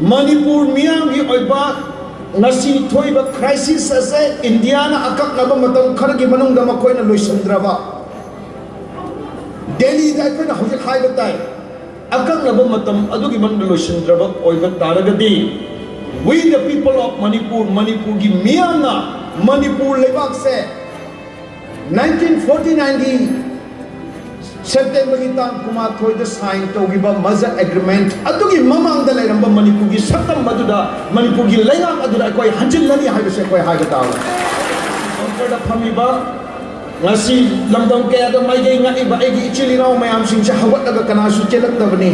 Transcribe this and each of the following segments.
Manipur miyang gi oiba ngasi thoiba crisis ase India na akak naba matam khar gi manung da makoi na loisandraba Delhi da ko na hojik haiba tai akak naba matam adugi man loisandraba oiba taragadi we the people of Manipur gi miyang na Manipur lebak se 1949 gi September ki tang kuma thoi da sign to giba maza agreement adugi mamang da lairamba Manipur gi sakam maduda Manipur gi laingam aduda koi hanjil lani haiba se koi haiba taw onker da phamiba ngasi lamdam ke ada mai ge ngai ba egi ichili raw mayam sing cha hawat daga kana su chelak da bani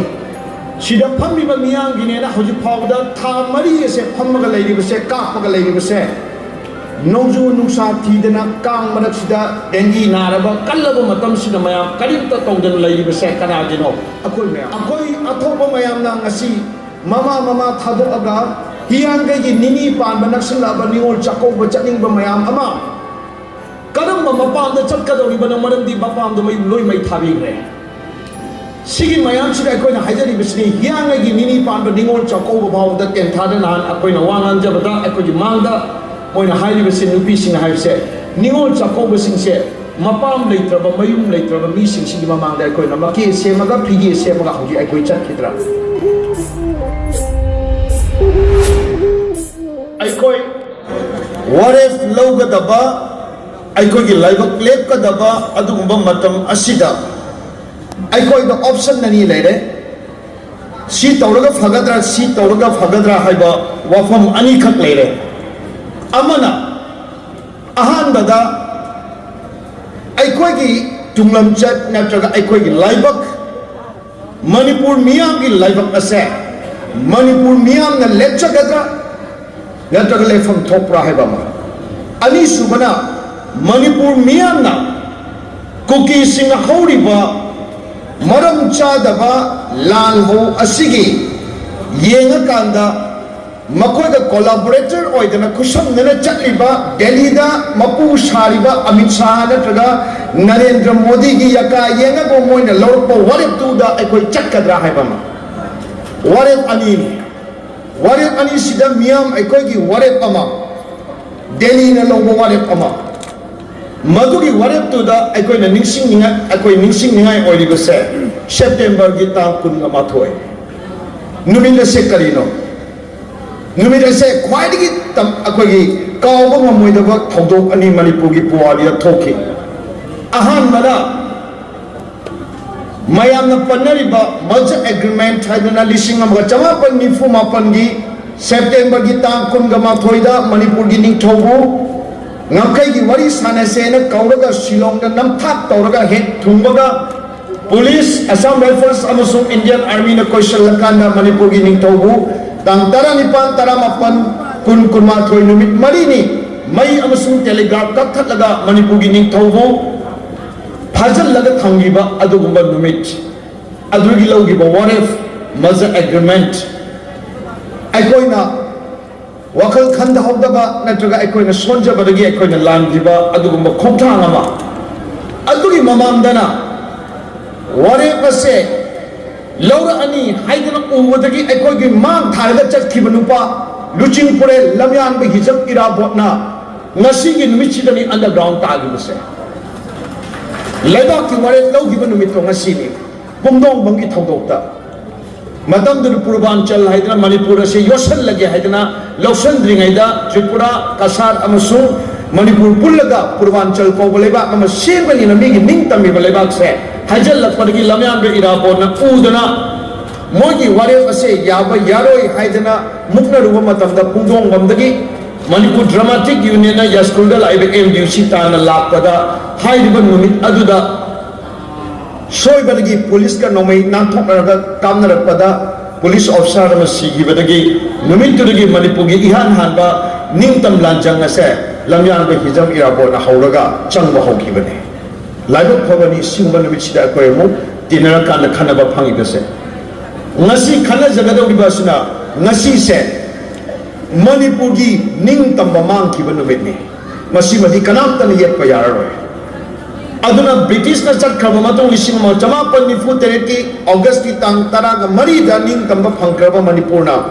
sida phamiba miyang gi ne na hoji phawda tha mari se phammaga lairiba se kapaga lairiba se Noju nungsa tidana kang madak sida dengi naraba kallaba matam sida mayam karimta tawdan lairi bese kana dino akoi mayam akoi athoba mayam na ngasi mama thado aga hiang ge nini pan banak sila ba niol chako ba chaning ba mayam ama kadam ba mapam da chat kadori ba nang maram di bapam do mai loi mai thabi re sigi mayam sida akoi na hajari bisni hiang ge nini pan ba niol chako ba baw da ken thada nan akoi na wangan jabata akoi mangda Moina hairi besi nupi sing hairi se ningol chako besing se mapam leitraba mayum leitraba mi sing sing mamang da koi na maki se maga phigi se maga hoji ai koi chat kitra ai koi what if loga daba ai koi gi laibak lep ka daba adugumba matam asida ai koi da option nani leire si tawraga fagadra haiba wafam ani khak leire Amana ahan bada aikoi gi tunglam chat natraga aikoi gi laibak Manipur miyam gi laibak ase Manipur miyam na lecture gadra natraga lefam thopra haiba ma ani subana Manipur miyam na kuki sing horiba maram chadaba lal ho asigi yenga kanda Makoi da collaborator oidana kusam nana chatliba Delhi da mapu shariba Amit Shah natraga Narendra Modi gi yaka yenga go moina lorpa warip tu da ekoi chakkadra haiba ma warip ani sida miyam ekoi gi warip ama Delhi na lobo warip ama madu gi warip tu da ekoi na ningsing ningai oiriba se September gi tang kun ama thoi numina se karino Numida se khwaidagi tam akogi kawba ngamoidaba thodok ani Manipur gi puwali da thoki ahan bada mayam na panariba merger agreement haidana lising amga chamapan nifu mapan gi September gi tang kun gama thoida Manipur gi ning thobu ngamkai gi wari sanase na kawraga Shillong da namthak tawraga het thumbaga police Assam Rifles amasung Indian Army na question lakanda Manipur gi ning thobu Tang tara nipan tara mapan kun kurma thoi numit mari ni mai amasung telegraph kakhat laga Manipur gi ning thobo phajal laga thangiba adugumba numit adugi logiba what if merger agreement aikoina wakal khanda hobdaba natraga aikoina sonjaba dagi aikoina langiba adugumba khongthang ama adugi mamamdana what if ase Laura ani haidana uwadagi ekoi gi mang tharaga chatkhiba nupa luching pure lamyan ba hijab ira botna ngasi gi numit sidani underground tagi base leba ki ware logi ba numit to ngasi ni pumdong bangi thodokta matam du purbanchal haidana Manipur se yosal lage haidana lawsan dringaida Tripura Kasar amasung Manipur pullaga purbanchal ko leba ama sebani na mi gi ning tammi leba se hajal lakpadagi lamyan be irabo na udana mogi waref ase yaba yaroi haidana mukna ruwa matamda pungdong bamdagi Manipur Dramatic Union na yaskulda laibe MDC ta na lakpada haidiba numit aduda soibadagi police ka nomai nanthokaraga kamnarakpada police officer ma sigi badagi numit tudagi Manipur gi ihan hanba ningtam lanjang ase lamyan be hijam irabo na hauraga changba hokibane Laibak Pavani Singman Vichida Koemu, dinner kan the Kanaba Pangibase. Nasi Kana Zagado Basuna, Nasi said, Manipurgi Ning Tambamang Kibanumit. Masima di Kanatan yet Payaro. Aduna British Nasat Kamato Wishima Jamapan Nifu Tereti, August Tang Taraga Marida Ning Tamba Pankraba Manipurna.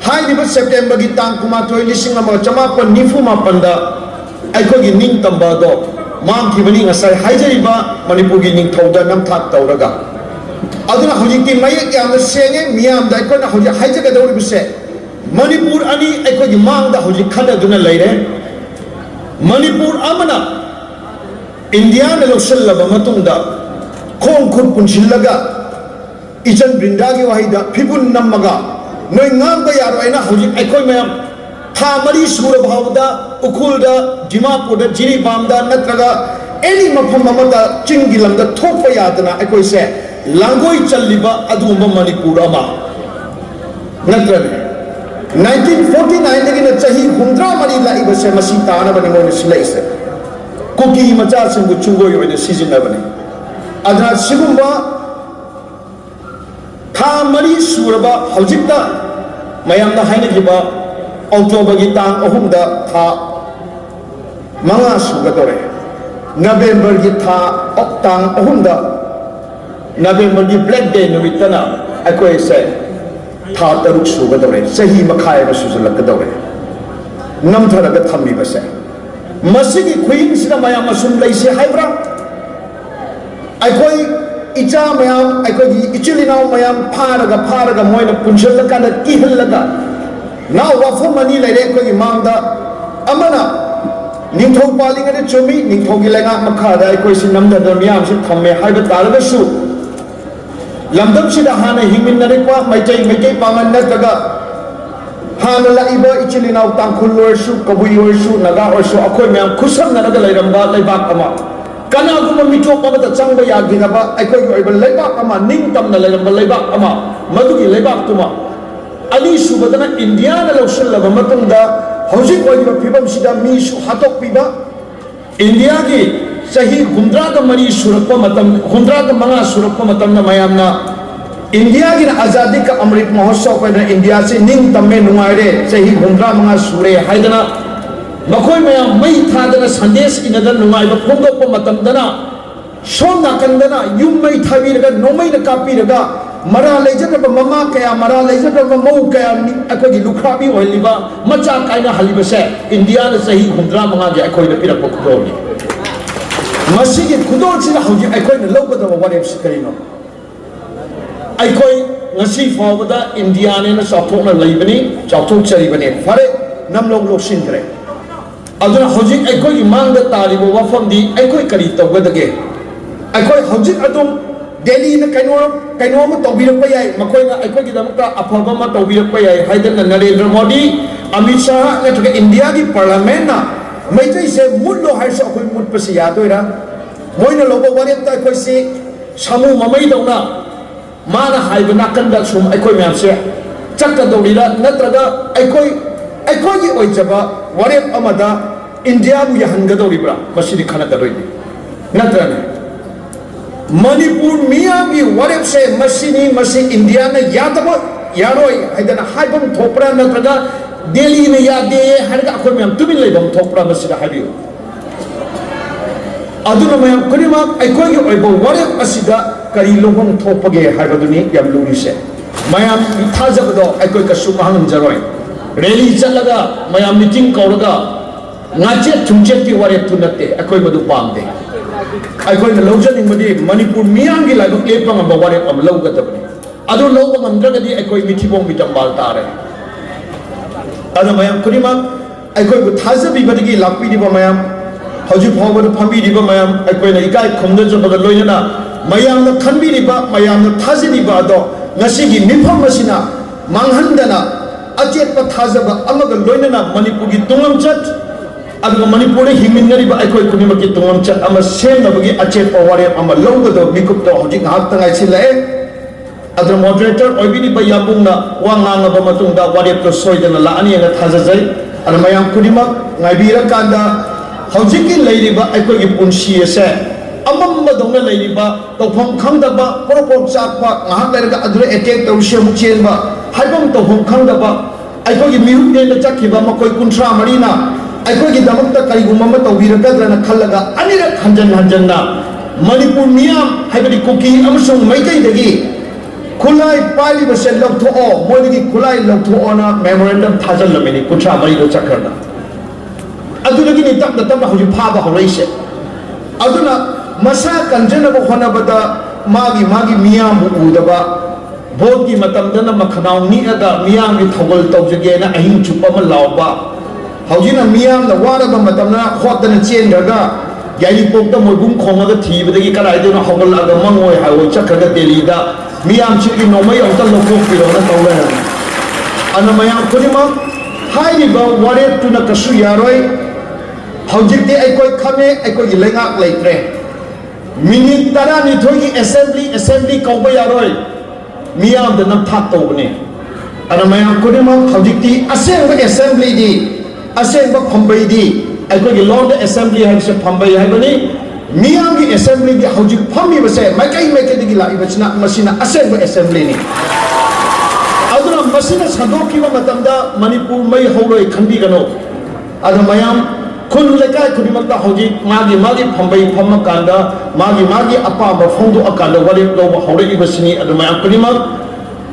हाइरिबा September की तांग कुमाथोय लिसिंग अमा चमापन निफु मापनदा अखोगी निंग तंबादो मांगखिबनी ngasai हाइजरिबा Manipur की निंगथौदा नमथाक तौरगा अदुना हजिकी मयक यामना सेंगे मियामदा अखोना हजि हाइजगदौरिबसे मणिपुर अनि अखोगी मांगदा हजि खनदुना लैरे मणिपुर अमना India ने लौसल्लबा मतुंगदा खोंग खुद पुनसिल्लगा इजन ब्रिंदागी Waheeda फिबुन नम्मगा नोय ngamba yaroina hojik aikoi mayam tha mari sura bhavda ukhulda dimapurda jiribamda natraga any mafam amada chingi lamda thokpa yadana aikoi se langoi challiba adumba manipur ama natrane 1949 dagi na chahi 100 mari laiba se masi tana bani mo silai se kuki macha singbu chungoi oina season bani adra sigumba tha mari suraba hojikta mayamna hainagiba October gi tang ahumda tha manga sugadore November gi tha oktang ahumda November gi black day numitana akoi se tha taruk sugadore sahi makhai ba susulakadore namtharaga thammi base masigi queen sida mayam masum laise haibra akoi icha mayam aikogi ichilinaw mayam pharaga moina punjalla kana kihallaga now wafum mani lere aikogi mangda amana ningthau palinga de chumi ningthau gi lenga makhada aikoi sin namda damyam si thamme haiba taraga su lamdam sida hana hingmin nare kwa maitai pangan nataga hana laiba ichilinaw tangkhul orsu kabui orsu naga orsu akoi mayam khusam naraga lairamba laibak ama kana guma mitop amata changba yaginaba aikoi oiba leibak ama ningtamna leiramba leibak ama madugi leibak tuma ani subadana india na lawsallaba matungda hojik oiba phibam sida mi su hatok piba india gi sahi 103 surakpa matam 105 surakpa matam na mayamna india gi azadi ka amrit mahotsav pa india se ningtamme nungaire sahi 105 sure haidana Makoi mayam mai thadana sandes inada nungai ba phongdokpa matamdana somna kandana yum mai thabiraga nomai na kapiraga mara leijadaba mama kaya mara leijadaba mau kaya akogi lukhrabi oiliba macha kaina halibase india na sahi 105 ge akoi na pirakpa khudoni masigi khudon sina hoji akoi na lobadaba warem sikarino akoi ngasi fawada india ne na chauthokna leibani chauthok charibani fare namlong loksin kare aduna hojik aikoi mangda taribo wafamdi aikoi kari tawgadage aikoi hojik adum delhi na kaino ma tawbirakpa yai makoi na aikoi gi damakta afaba ma tawbirakpa yai haidana narendra modi amit shah na thake india gi parliament na maitai se mullo haisa akoi mutpasi yadoira moina lobo wareta aikoi se samu mamai dauna mana haibana kanda sum aikoi myam se chakka dawira natraga aikoi gi oijaba warep amada india bu yahangadoribra masidi khanadoroi natrane manipur miyagi warep se masi india na yadaba yaroi haidana haibam thopra natraga delhi na yade harga akhor myam tumin leibam thopra masida habiyo aduna mayam kunima aikoi gi oibo warep asida kari lohon thopage haibaduni yam lurise mayam thajabado aikoi ka sumahang jaroi rally chalaga mayam meeting kauraga ngache thumchet ki warep thunate akoi madu pamde akoi na lawjaning madi manipur miyang gi laibak lepang ba warep am lawga tabni adu lawga ngamdraga di akoi mithibong mitambal tare adu mayam kurima akoi bu thajabi badigi lakpi di ba mayam hoji phawba phambi di ba mayam akoi na ikai khumda jabaga loina mayam na khanbi di ba mayam na thaji di ba do ngasi gi mifam masina manghandana अचेत थाजब लोनना मनपुर की तुंगम चट मनपुर हिमिनरी अखोई खुनिम की तुंगम चट सेमनबगी अचेत वारेप लौगद मिकुप हजिक हाक्तंगाई सिलाए other moderator ओइबिनी बयाबुंगना वा nganगब मतुंगदा वारेप तो सोइदना लानी एना थाजजै अर मयाम खुनिमक ngaibira kanda hojiki leiriba अखोई की पुंसी से अमम्ब दौना लेरिबा तौफम खंगदबा पोरपोक चाकपा ngahak lerga adure attack tawse mukchenba haibam tौफम खंगदबा अखोई मिहुने न चखिबा मकोई कुंथ्रा मरीना अखोई दमकता करिगुम तौबिरगद्रना खल्लगा अनिरक हंजन हंजनना मणिपुर मियाम हाइबदि कुकी अमसुंग मैतैदगी खुलाई पाली बसे लौथो मोदी खुलाई लौथो ना मेमोरेंडम थाजल लमेनी कुछा मरी लो चक्करना अदुनगी नि तब तब हजि फाबा हौरैसे अदुना मसा कंजनब होनबदा मागी मियाम उदबा भोट की मतमदना मखनाव नीअदा मियाम की थौगल तौजगेना अहिंग चुप्पा म लावबा हौजिना मियाम द वारबा मतमना खोदना चेनगगा याईपोक्ता मोइबुम खोंगदा थीबदगी कराइदेनो हौगलगा मंगोय हावो चक्करगा दिल्लीदा मियाम चिगी नोमय औता लोकोक पिरोना तौला अना मयाम खुदिमा हाइरिबा वारेप तुना कसु यारोय हौजिकते अइकोय खमे अइकोय लेंगाक लेत्रे मिनिट तरा निथोगी असेंबली कौबा यारोय मियाम द नमथाक तौबने अना मयाम खुदिमा हौजिकती असेंबा असेंबली दी असेंबा फंबई दी अइकोय लॉर्ड असेंबली हाइसे फंबई हाइबनी मियाम की असेंबली की हौजिक फमी बसे मैके दिगी लाइबचना मसिना असेंबा असेंबली नि अदुना मसिना सदोकिबा मतमदा मणिपुर मई हौरोय खंबीगनो अदा मयाम खुन लेकाय खुदिमक्ता हौजिक मागी फंबई फमकांदा मागी अपाबा फोंदो अकांदा वारेप लौबा हौरइबसिनी अदा मयाम खुदिमक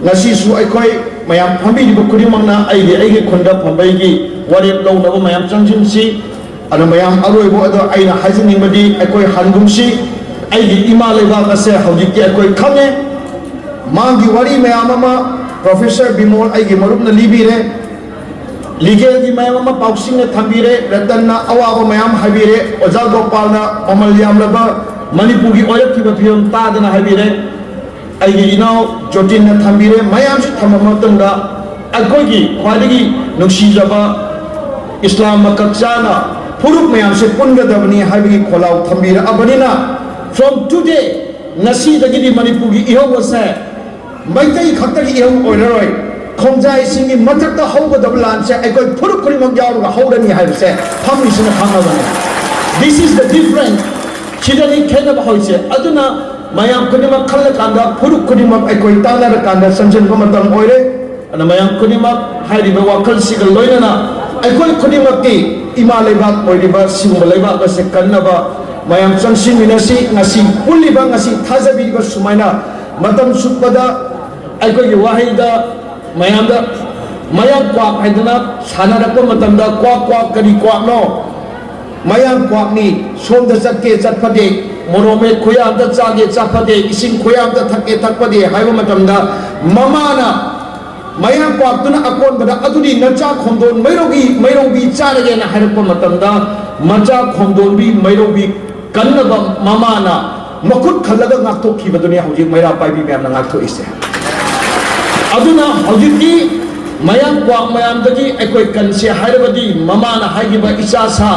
ngasisu aikoi mayam phambi di खुदिमकना आइगे खुंदा फंबई की वारेप लौनबा mayam changjinsi अना मयाम अरोइबो अदो आइना हाइजनिंगबदी अकोय हानगुमसी आइगी इमा लेबाक असे हौजिकि अकोय खंगे मांगी वारी मयाम अमा प्रोफेसर बिमोल आइगी मरुपना लिबिरे लीगल की मयाम अमा पाउसिंग ने थंबिरे रतनना अवाबो मयाम हाबिरे ओजा गोपालना अमल यामलबा मणिपुर की ओयक की बफियम तादना हाबिरे आइगी इनाव जोटिन ने थंबिरे मयाम से थममतंगा अकोय की ख्वादिगी नुक्सीजबा इस्लाम मकक्साना फुरुक मयाम से पुनगदबनी हाइबगी खोलाव थंबीर अबनिना फ्रॉम टुडे नसी दगिदी मणिपुर की इहो वसे मैतई खक्तगी इहो ओइररोय खोंजाई सिंगी मथक्ता हौगदब लानसे अकोय फुरुक खुरिमक यावगा हौरनी हाइबसे फमिसना खांगबने दिस इज द डिफरेंस चिदनी खेनब होइसे अदुना मयाम खुदिमक खल्लकांदा फुरुक खुदिमक अकोय तानरकांदा संजनबा मतम ओइरे अना मयाम खुदिमक हाइरिबा वाखल सिगल लोइनना अकोय खुदिमकती इमा लेबाक ओइरिबा सिगुम लेबाक असे कन्नबा मयाम चंगसिन मिनसी ngasi पुलिबा ngasi थाजबिबा सुमाइना मतम सुपदा अकोय वाहिदा मयामदा मयाम क्वाक हाइदना सानारक मतमदा क्वाक करी क्वाक नो मयाम क्वाकनी सोमदा चक्के चटफदे मोरोमे खुयामदा चागे चाफदे इसिंग खुयामदा थके थकपदे हाइबा मतमदा ममाना मयाम क्वाक्तुना अकोन बदा अदुदी नचा खोंदोन मैरोबी चारगे ना हारप मतमदा मचा खोंदोन बी मैरोबी कन्नबा ममाना मखुत खल्लगा गाक्थोखिबदुनी हौजिक मैरा पाइबी मैमना गाक्थोइसे अदुना हौजिकी मयाम क्वाक मयामदगी अकोय कनसे हारबदी ममाना हाइगिबा इचासा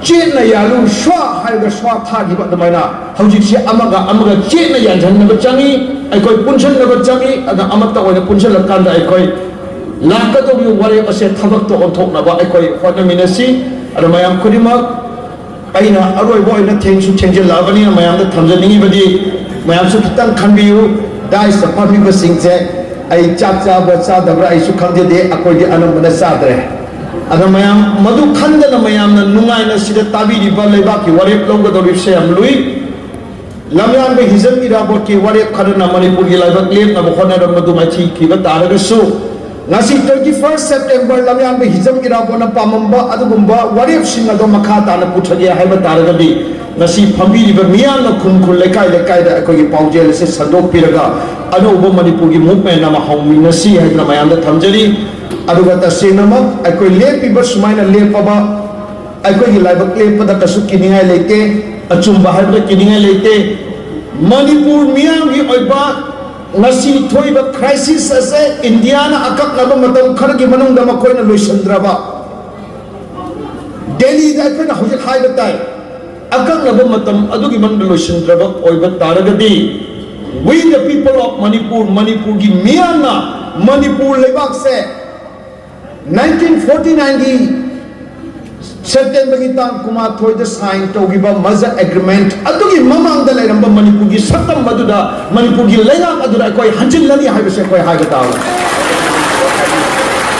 चेना यालु स्वा हाइगा स्वा थागिबा दमाइना हौजिकसे अमगा चेना यानजनबा चंगी अकोय पुनसनबा चंगी अदा अमत्ता ओइना पुनसलकांदा अकोय लाकदोबी वारे असे थबक्तो ओंथोकनबा अकोय होटमिनसी अदा मयाम खुदिमक अइना अरोइबो ओइना थेंगसु थेंजेलाबनी मयामदा थमजनिबदी मयामसु खितंग खनबियु दाइस फमिबा सिंगसे आई चाक चाबा चादबरा आइसु खंगदे अकोयदि अनंबना चादरे अदा मयाम मधु खंदना मयामना नुंगाइना सिदा ताबिरिबा लेबाकी वारेप लौगदोबि सेम लुई लमयान बे हिजम इराबोट की वारेप खरना मणिपुर की लाइबक लेपना बखोना मधु माथि खिबा तारगसु ngasi 31 September lamyan be hijam irabona pamamba adugumba warep singa do makha tana puthage haiba taragadi ngasi phambi riba miyam na khun lekai da akoi paujel se sadok piraga anoba manipur gi movement nama haumi nasi haibna mayam da thamjari aduga ta senama akoi lepiba sumaina lepaba akoi gi laibak lepada kasu kiningai leite achumba haiba kiningai leite manipur miyam gi oiba ngasi thoiba crisis ase India na akak naba matam khar gi manung da makoi na loisandraba Delhi da kana hoje khai batai akak naba matam adugi man loisandraba oiba taragadi we the people of Manipur gi miyana Manipur lebak se 1949 gi September ki tang kuma thoida sign togiba maza agreement adugi mamang da leiramba Manipur gi satam maduda Manipur gi leirang adura koi hanjil lani haibase koi haigata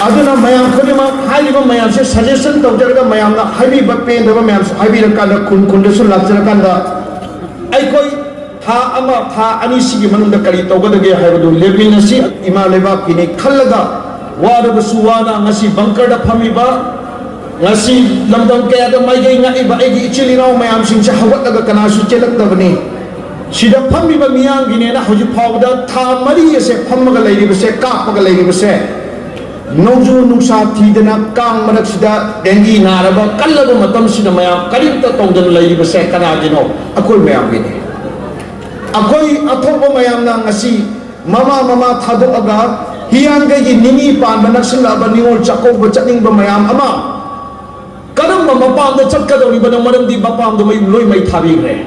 aduna mayam khonima haiba mayam se suggestion tawjarga mayam na haibi bape ndaba mayam haibi rakanda kun da su lakjara kanda ai koi tha ama tha ani sigi manungda kari tawgadage haibadu leminasi ima lebakini khallaga warabasu wana ngasi bunker da phamiba ngasi lamdam kaya da maigai ngaiba egi ichilinaw mayam singsa hawatlaga kanasu chelakdabani sida phamiba miyangine na hoji phawda tha mari ase phammaga leiribase kapaga leiribase nongju nungsa thidana kang marak sida dengi naraba kallaba matam sida mayam karimta tawdan leiribase kanagino akoi mayam gine akoi athoba mayam na ngasi mama thadoaga hiyangagi nini panba naksilaba ningol chakoba chatningba mayam ama karamba mapamda chatkadoriba na maramdi mapamda may loi may thabigre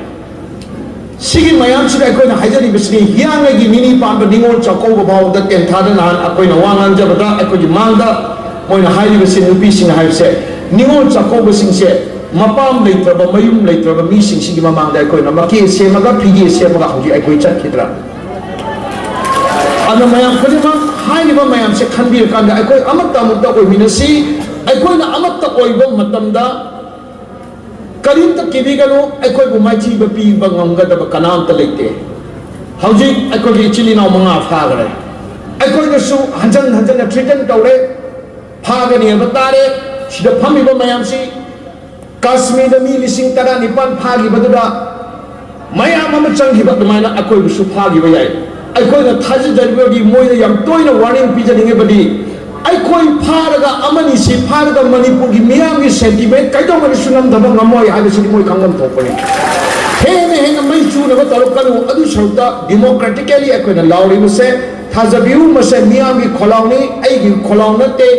sigi mayam sida akoina haijari bisni hiyangagi nini panba ningol chakoba bawda tenthada nan akoina wangan jabada akoji mangda moina hairi bisi nupi sing hairse ningol chakoba singse mapam leitraba mayum leitraba mi sing sigi mamangda akoina maki semaga pigi semaga hoji akoi chatkidra ana mayam khadima hairiba mayam se khanbir kanda akoi amatta mutta oi minasi akoina amatta oiba matamda karimta kibigalo akoi bu mai thiba pi bangam da kanam ta leite hauji akoi chilina manga phagare akoi na su hanjan na threaten tawre phagani abatare sida phamiba mayam si Kashmir da mi lising tara nipan phagi baduda mayam ama changhi ba dumaina akoi bu su phagi ba yai akoi na thaji jarbi moi da yam toina warning pijaninge badi akoi pharaga amani si pharaga manipur gi miyam gi sentiment kaito mari sunam daba ngamoi habi si moi kangam thopani he mai chu na ba tarokanu adu shauta democratically akoi na lauri mase thajabiu mase miyam gi kholauni ai gi kholauna te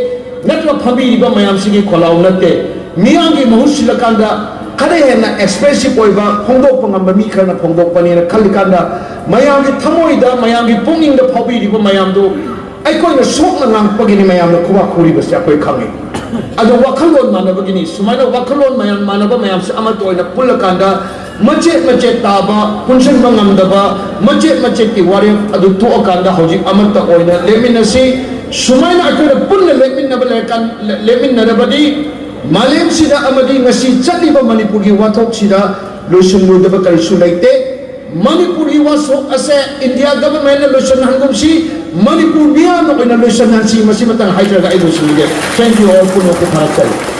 natwa phabi ba mayam si gi kholauna te miyam gi mahusilakanda kare hena expressive oiba phongdok pangam mi khana phongdok pani na khalikanda mayam gi thamoida mayam gi punging da phabi ri ba mayam do aikoi na sok na ngang pagini mayam na kuwa khuri bas akoi khangi ado wakhalon manabagini sumaina wakhalon mayam manaba mayam se ama toina pulakanda mache taba punchen bangam daba mache ti wari adu to akanda hoji amata oina leminasi sumaina akoi na pulla lemin na badi malem sida amadi ngasi chatiba manipuri wathok sida loisun lodaba karisu laite manipuri wasok ase India government na loisun hangum si Manipur biya no ina loisun hansi masi matang hydra ga ido sinige thank you all for no ko